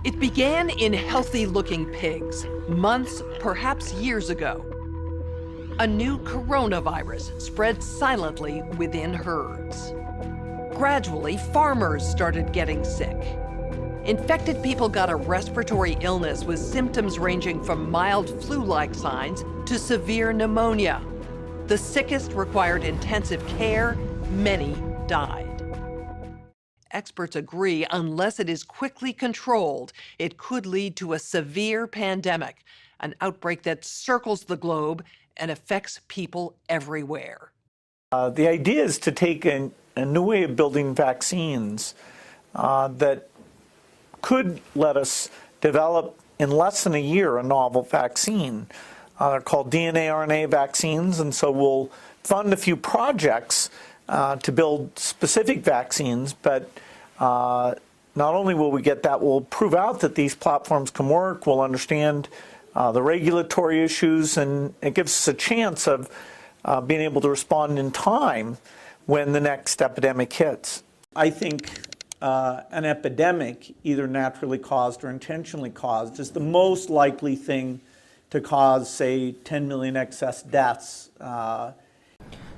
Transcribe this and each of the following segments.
It began in healthy-looking pigs, months, perhaps years ago. A new coronavirus spread silently within herds. Gradually, farmers started getting sick. Infected people got a respiratory illness with symptoms ranging from mild flu-like signs to severe pneumonia. The sickest required intensive care. Many died. Experts agree, unless it is quickly controlled, it could lead to a severe pandemic, an outbreak that circles the globe and affects people everywhere. The idea is to take a new way of building vaccines that could let us develop in less than a year a novel vaccine. They're called DNA RNA vaccines, and so we'll fund a few projects to build specific vaccines, but not only will we get that, we'll prove out that these platforms can work, we'll understand the regulatory issues, and it gives us a chance of being able to respond in time when the next epidemic hits. I think an epidemic, either naturally caused or intentionally caused, is the most likely thing to cause, say, 10 million excess deaths.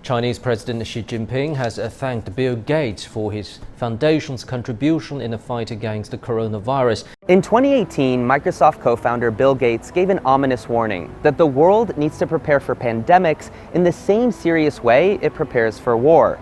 Chinese President Xi Jinping has thanked Bill Gates for his foundation's contribution in the fight against the coronavirus. In 2018, Microsoft co-founder Bill Gates gave an ominous warning that the world needs to prepare for pandemics in the same serious way it prepares for war.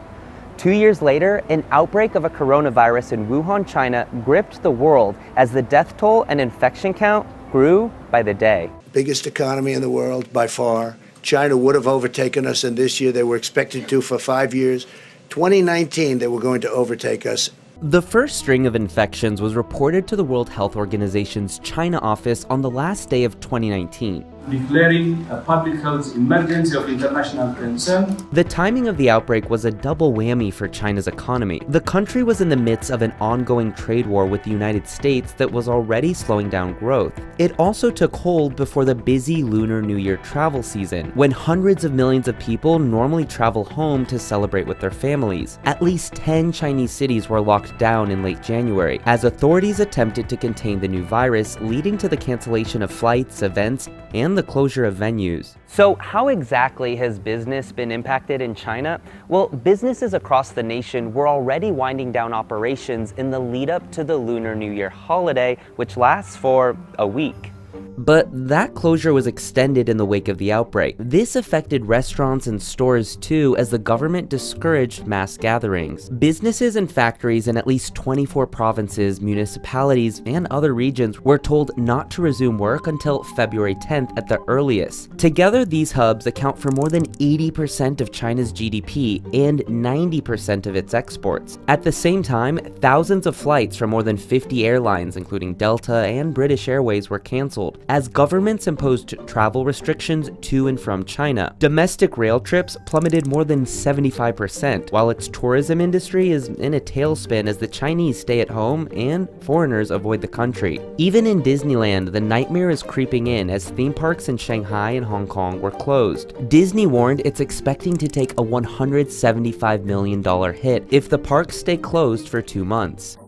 2 years later, an outbreak of a coronavirus in Wuhan, China gripped the world as the death toll and infection count grew by the day. Biggest economy in the world by far. China would have overtaken us, and this year they were expected to for 5 years. 2019, they were going to overtake us. The first string of infections was reported to the World Health Organization's China office on the last day of 2019. Declaring a public health emergency of international concern. The timing of the outbreak was a double whammy for China's economy. The country was in the midst of an ongoing trade war with the United States that was already slowing down growth. It also took hold before the busy Lunar New Year travel season, when hundreds of millions of people normally travel home to celebrate with their families. At least 10 Chinese cities were locked down in late January, as authorities attempted to contain the new virus, leading to the cancellation of flights, events, and the closure of venues. So how exactly has business been impacted in China? Well, businesses across the nation were already winding down operations in the lead up to the Lunar New Year holiday, which lasts for a week. But that closure was extended in the wake of the outbreak. This affected restaurants and stores too, as the government discouraged mass gatherings. Businesses and factories in at least 24 provinces, municipalities, and other regions were told not to resume work until February 10th at the earliest. Together, these hubs account for more than 80% of China's GDP and 90% of its exports. At the same time, thousands of flights from more than 50 airlines, including Delta and British Airways, were canceled, as governments imposed travel restrictions to and from China. Domestic rail trips plummeted more than 75%, while its tourism industry is in a tailspin as the Chinese stay at home and foreigners avoid the country. Even in Disneyland, the nightmare is creeping in as theme parks in Shanghai and Hong Kong were closed. Disney warned it's expecting to take a $175 million hit if the parks stay closed for 2 months.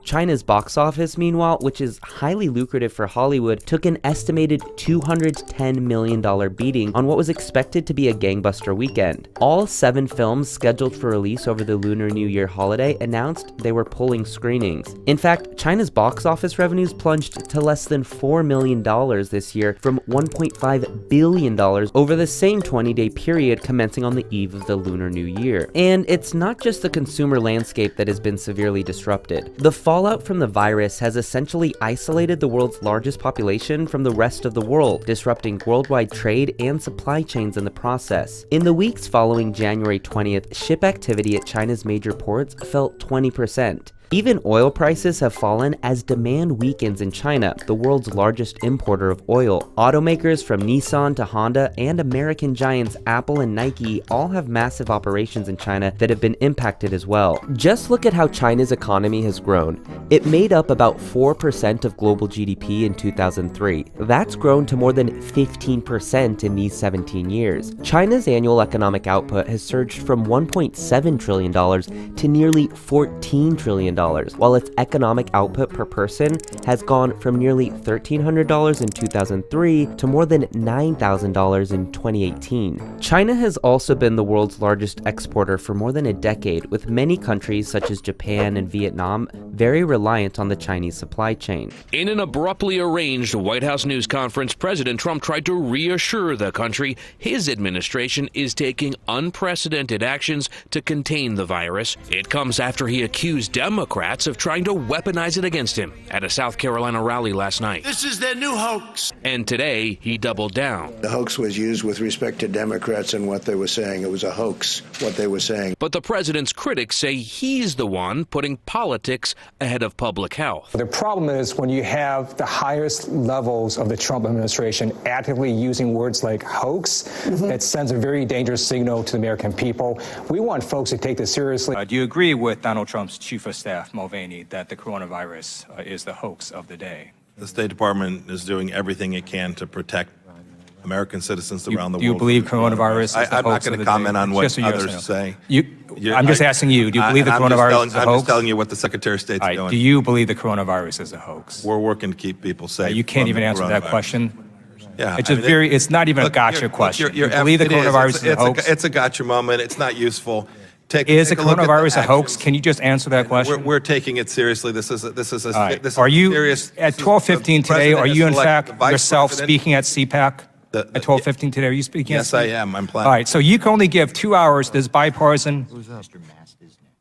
China's box office, meanwhile, which is highly lucrative for Hollywood, took an estimated $210 million beating on what was expected to be a gangbuster weekend. All 7 films scheduled for release over the Lunar New Year holiday announced they were pulling screenings. In fact, China's box office revenues plunged to less than $4 million this year from $1.5 billion over the same 20-day period commencing on the eve of the Lunar New Year. And it's not just the consumer landscape that has been severely disrupted. The fallout from the virus has essentially isolated the world's largest population from the rest of the world, disrupting worldwide trade and supply chains in the process. In the weeks following January 20th, ship activity at China's major ports fell 20%. Even oil prices have fallen as demand weakens in China, the world's largest importer of oil. Automakers from Nissan to Honda and American giants Apple and Nike all have massive operations in China that have been impacted as well. Just look at how China's economy has grown. It made up about 4% of global GDP in 2003. That's grown to more than 15% in these 17 years. China's annual economic output has surged from $1.7 trillion to nearly $14 trillion million, while its economic output per person has gone from nearly $1,300 in 2003 to more than $9,000 in 2018. China has also been the world's largest exporter for more than a decade, with many countries such as Japan and Vietnam very reliant on the Chinese supply chain. In an abruptly arranged White House news conference, President Trump tried to reassure the country his administration is taking unprecedented actions to contain the virus. It comes after he accused Democrats of trying to weaponize it against him at a South Carolina rally last night. This is their new hoax. And today, he doubled down. The hoax was used with respect to Democrats and what they were saying. It was a hoax, what they were saying. But the president's critics say he's the one putting politics ahead of public health. The problem is when you have the highest levels of the Trump administration actively using words like hoax, it sends a very dangerous signal to the American people. We want folks to take this seriously. Do you agree with Donald Trump's chief of staff, Mulvaney, that the coronavirus is the hoax of the day? The State Department is doing everything it can to protect American citizens around the world. Do you believe coronavirus is the hoax? I'm not going to comment on what others say. I'm just asking you, do you believe the coronavirus is a hoax? I'm just telling you what the Secretary of State's doing. Do you believe the coronavirus is a hoax? We're working to keep people safe. You can't even answer that question. Yeah, it's it's not even a gotcha question. You believe the coronavirus is a hoax? It's a gotcha moment. It's not useful. Is the coronavirus a hox? Can you just answer that question? We're taking it seriously. This is a serious. Are you at 12:15 today? Are you in fact yourself speaking at CPAC? At 12:15 today, are you speaking? Yes, I am. I'm planning. All right. So you can only give 2 hours to this bipartisan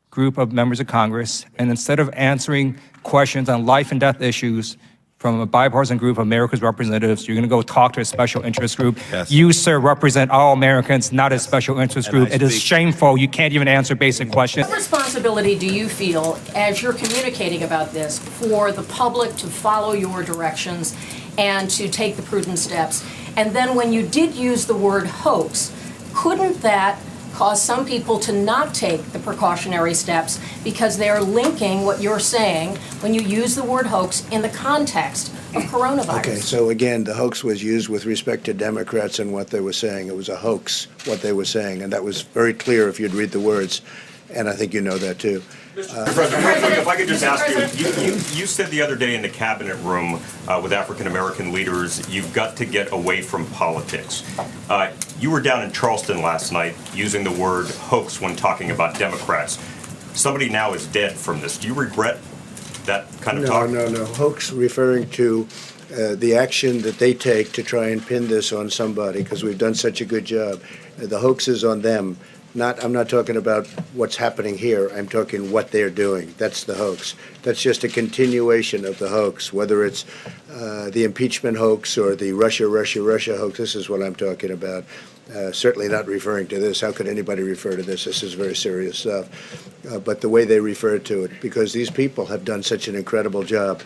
group of members of Congress, and instead of answering questions on life and death issues from a bipartisan group of America's representatives, you're going to go talk to a special interest group. Yes. You, sir, represent all Americans, not a special interest group. It is shameful. You can't even answer basic questions. What responsibility do you feel, as you're communicating about this, for the public to follow your directions and to take the prudent steps? And then when you did use the word hoax, couldn't that cause some people to not take the precautionary steps because they are linking what you're saying when you use the word hoax in the context of coronavirus? Okay, so again, the hoax was used with respect to Democrats and what they were saying. It was a hoax, what they were saying, and that was very clear if you'd read the words, and I think you know that too. Mr. President, if I could just ask you said the other day in the cabinet room with African American leaders, you've got to get away from politics. You were down in Charleston last night using the word hoax when talking about Democrats. Somebody now is dead from this. Do you regret that kind of talk? No. Hoax referring to the action that they take to try and pin this on somebody because we've done such a good job. The hoax is on them. I'm not talking about what's happening here. I'm talking what they're doing. That's the hoax. That's just a continuation of the hoax, whether it's the impeachment hoax or the Russia hoax. This is what I'm talking about. Certainly not referring to this. How could anybody refer to this? This is very serious stuff. But the way they refer to it, because these people have done such an incredible job.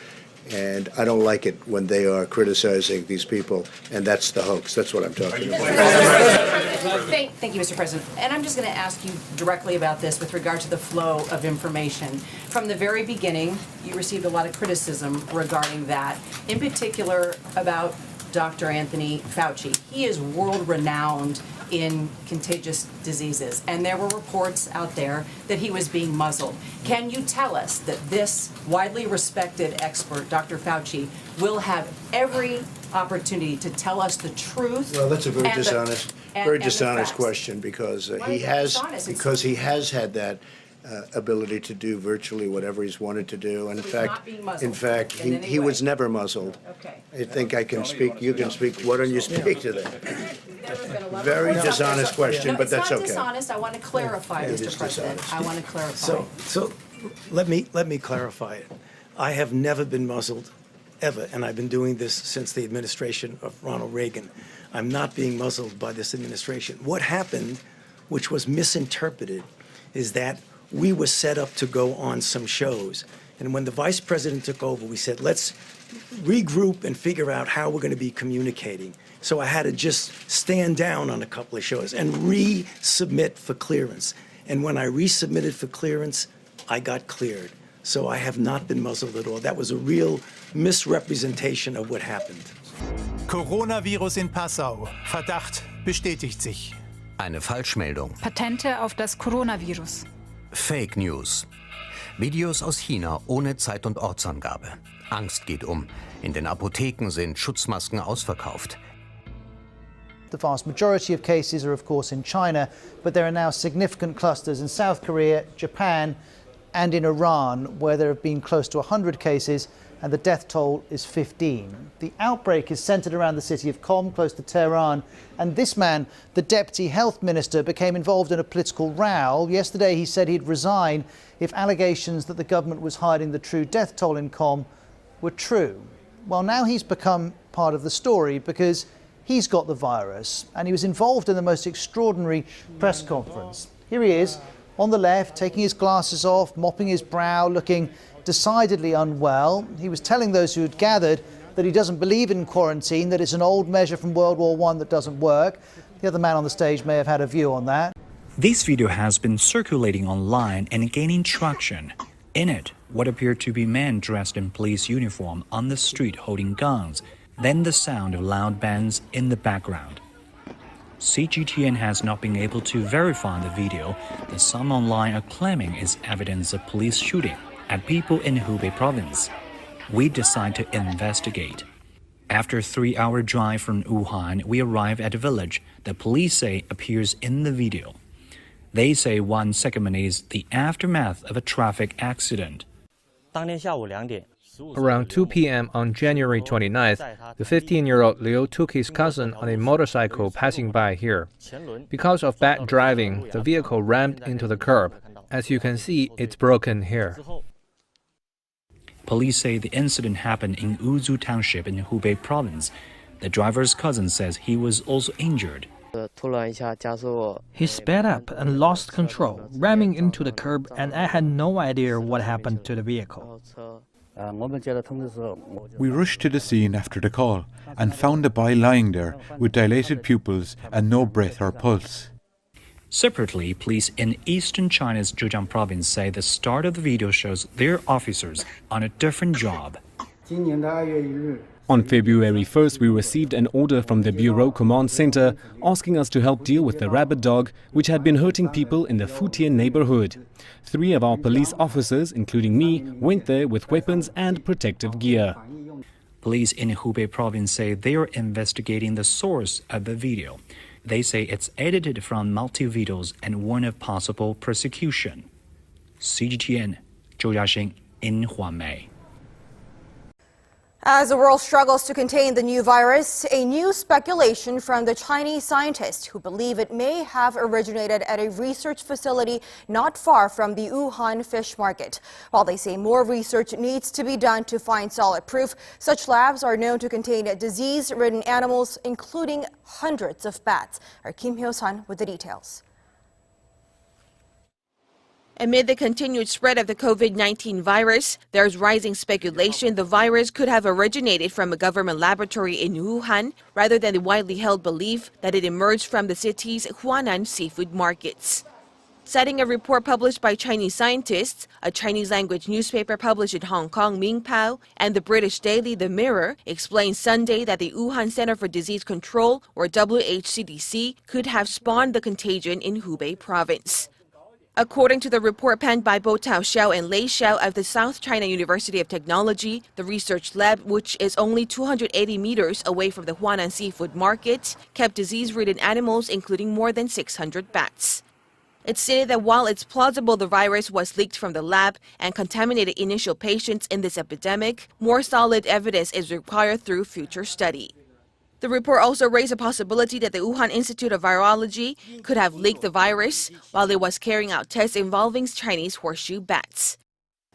And I don't like it when they are criticizing these people, and that's the hoax. That's what I'm talking about. Thank you, Mr. President. And I'm just going to ask you directly about this with regard to the flow of information. From the very beginning, you received a lot of criticism regarding that, in particular about Dr. Anthony Fauci. He is world-renowned in contagious diseases, and there were reports out there that he was being muzzled. Can you tell us that this widely respected expert, Dr. Fauci, will have every opportunity to tell us the truth? Well, that's a very dishonest question because he has had that ability to do virtually whatever he's wanted to do. And in fact, he was never muzzled. Okay. I think I can speak. You can speak. Why don't you speak to that? Very dishonest question, but that's okay. It's not dishonest. I want to clarify, Mr. President. I want to clarify. So let me clarify it. I have never been muzzled, ever, and I've been doing this since the administration of Ronald Reagan. I'm not being muzzled by this administration. What happened, which was misinterpreted, is that we were set up to go on some shows. And when the vice president took over, we said, let's regroup and figure out how we're going to be communicating. So I had to just stand down on a couple of shows and resubmit for clearance. And when I resubmitted for clearance, I got cleared. So I have not been muzzled at all. That was a real misrepresentation of what happened. Coronavirus in Passau. Verdacht bestätigt sich. Eine Falschmeldung. Patente auf das Coronavirus. Fake News. Videos aus China ohne Zeit- und Ortsangabe. Angst geht um. In den Apotheken sind Schutzmasken ausverkauft. The vast majority of cases are, of course, in China, but there are now significant clusters in South Korea, Japan, and in Iran, where there have been close to 100 cases, and the death toll is 15. The outbreak is centered around the city of Qom, close to Tehran, and this man, the deputy health minister, became involved in a political row. Yesterday he said he'd resign if allegations that the government was hiding the true death toll in Qom were true. Well, now he's become part of the story because he's got the virus, and he was involved in the most extraordinary press conference. Here he is, on the left, taking his glasses off, mopping his brow, looking decidedly unwell. He was telling those who had gathered that he doesn't believe in quarantine, that it's an old measure from World War I that doesn't work. The other man on the stage may have had a view on that. This video has been circulating online and gaining traction. In it, what appeared to be men dressed in police uniform on the street holding guns, then the sound of loud bands in the background. CGTN has not been able to verify the video that some online are claiming is evidence of police shooting at people in Hubei province. We decide to investigate. After a 3-hour drive from Wuhan, we arrive at a village that police say appears in the video. They say one segment is the aftermath of a traffic accident. Around 2 p.m. on January 29th, the 15-year-old Liu took his cousin on a motorcycle passing by here. Because of bad driving, the vehicle rammed into the curb. As you can see, it's broken here. Police say the incident happened in Wuzhou Township in Hubei province. The driver's cousin says he was also injured. He sped up and lost control, ramming into the curb, and I had no idea what happened to the vehicle. We rushed to the scene after the call and found the boy lying there with dilated pupils and no breath or pulse. Separately, police in eastern China's Zhejiang province say the start of the video shows their officers on a different job. On February 1st, we received an order from the Bureau Command Center asking us to help deal with the rabid dog which had been hurting people in the Futian neighborhood. 3 of our police officers, including me, went there with weapons and protective gear. Police in Hubei province say they are investigating the source of the video. They say it's edited from multi-videos and warn of possible persecution. CGTN, Zhou Yaxing in Huamei. As the world struggles to contain the new virus, a new speculation from the Chinese scientists who believe it may have originated at a research facility not far from the Wuhan fish market. While they say more research needs to be done to find solid proof, such labs are known to contain disease-ridden animals, including hundreds of bats. Our Kim Hyo-sun with the details. Amid the continued spread of the COVID-19 virus, there's rising speculation the virus could have originated from a government laboratory in Wuhan, rather than the widely held belief that it emerged from the city's Huanan seafood markets. Citing a report published by Chinese scientists, a Chinese-language newspaper published in Hong Kong, Mingpao, and the British daily The Mirror, explained Sunday that the Wuhan Center for Disease Control, or WHCDC, could have spawned the contagion in Hubei province. According to the report penned by Bo Tao Xiao and Lei Xiao of the South China University of Technology, the research lab, which is only 280 meters away from the Huanan seafood market, kept disease-ridden animals, including more than 600 bats. It stated that while it's plausible the virus was leaked from the lab and contaminated initial patients in this epidemic, more solid evidence is required through future study. The report also raised a possibility that the Wuhan Institute of Virology could have leaked the virus while it was carrying out tests involving Chinese horseshoe bats.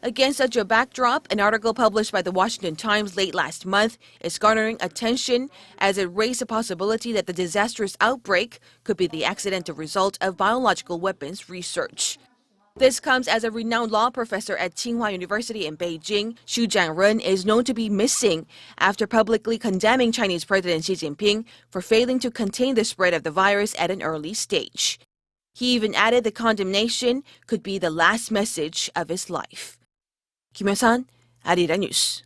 Against such a backdrop, an article published by the Washington Times late last month is garnering attention as it raised the possibility that the disastrous outbreak could be the accidental result of biological weapons research. This comes as a renowned law professor at Tsinghua University in Beijing, Xu Jiangren, is known to be missing after publicly condemning Chinese President Xi Jinping for failing to contain the spread of the virus at an early stage. He even added the condemnation could be the last message of his life. Kim Hyo-sun, Arirang News.